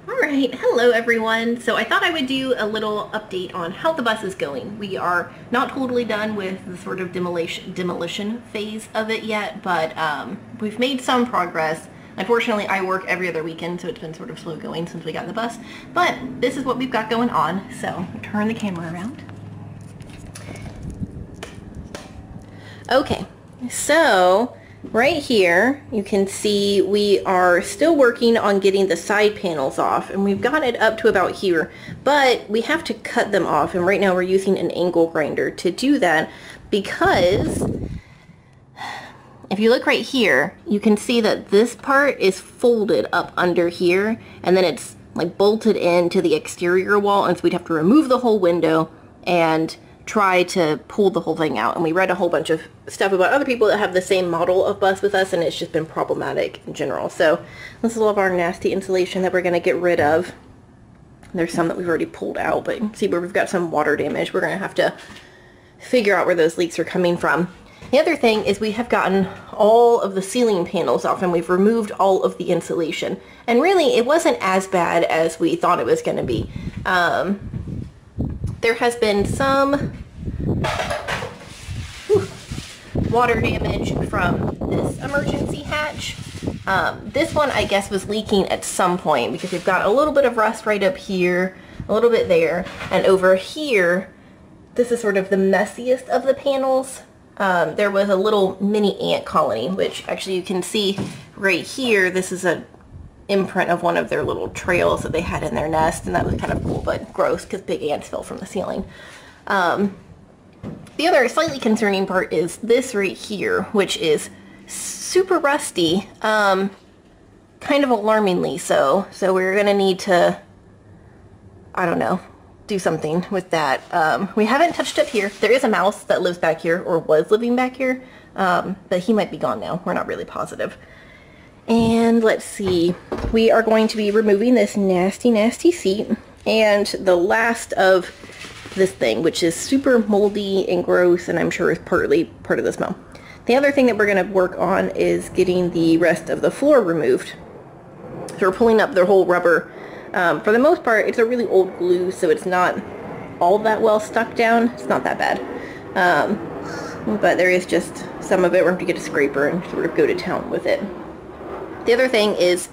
Alright, hello everyone. So I thought I would do a little update on how the bus is going. We are not totally done with the sort of demolition phase of it yet, but we've made some progress. Unfortunately, I work every other weekend, so it's been sort of slow going since we got in the bus. But this is what we've got going on, so turn the camera around. Okay, so right here you can see we are still working on getting the side panels off, and we've got it up to about here, but we have to cut them off, and right now we're using an angle grinder to do that because if you look right here you can see that this part is folded up under here and then it's like bolted into the exterior wall, and so we'd have to remove the whole window and try to pull the whole thing out. And we read a whole bunch of stuff about other people that have the same model of bus with us, and it's just been problematic in general. So this is all of our nasty insulation that we're going to get rid of. There's some that we've already pulled out, but you can see where we've got some water damage. We're going to have to figure out where those leaks are coming from. The other thing is we have gotten all of the ceiling panels off, and we've removed all of the insulation. And really it wasn't as bad as we thought it was going to be. There has been some water damage from this emergency hatch. This one I guess was leaking at some point because we've got a little bit of rust right up here, a little bit there, and over here this is sort of the messiest of the panels. There was a little mini ant colony, which actually you can see right here. This is a imprint of one of their little trails that they had in their nest, and that was kind of cool but gross because big ants fell from the ceiling. The other slightly concerning part is this right here, which is super rusty, kind of alarmingly so. So we're gonna need to, I don't know, do something with that. We haven't touched up here. There is a mouse that lives back here, or was living back here, but he might be gone now. We're not really positive. And let's see, we are going to be removing this nasty seat and the last of this thing, which is super moldy and gross, and I'm sure is partly part of the smell. The other thing that we're going to work on is getting the rest of the floor removed. So we're pulling up the whole rubber. For the most part, it's a really old glue, so it's not all that well stuck down. It's not that bad. But there is just some of it where we have to get a scraper and sort of go to town with it. The other thing is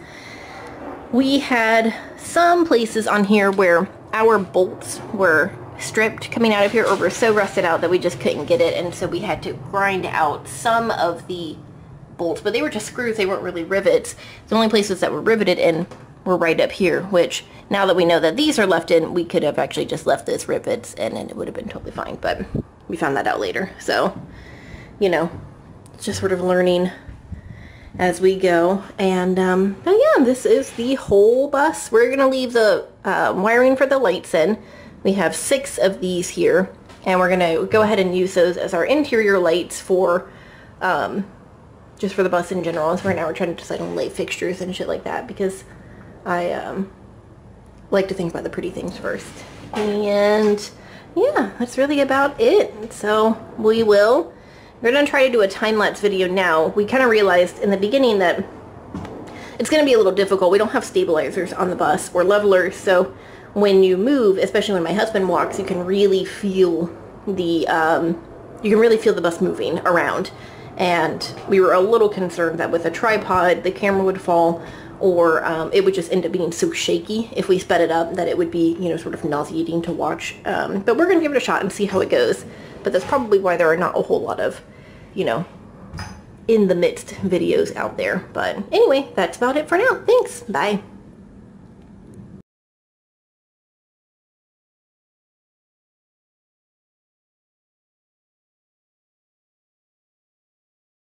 we had some places on here where our bolts were stripped coming out of here, or were so rusted out that we just couldn't get it, and so we had to grind out some of the bolts, but they were just screws, they weren't really rivets. The only places that were riveted in were right up here, which now that we know that these are left in, we could have actually just left those rivets and then it would have been totally fine, but we found that out later. So, you know, it's just sort of learning as we go. And but yeah, this is the whole bus. We're gonna leave the wiring for the lights in. We have 6 of these here, and we're gonna go ahead and use those as our interior lights for just for the bus in general. So right now we're trying to decide on light fixtures and shit like that, because I like to think about the pretty things first. And yeah, that's really about it. So we're gonna try to do a time-lapse video now. We kind of realized in the beginning that it's gonna be a little difficult. We don't have stabilizers on the bus or levelers, so when you move, especially when my husband walks, you can really feel the bus moving around. And we were a little concerned that with a tripod the camera would fall, or it would just end up being so shaky if we sped it up that it would be, you know, sort of nauseating to watch. But we're gonna give it a shot and see how it goes. But that's probably why there are not a whole lot of, you know, in the midst videos out there. But anyway, that's about it for now. Thanks. Bye.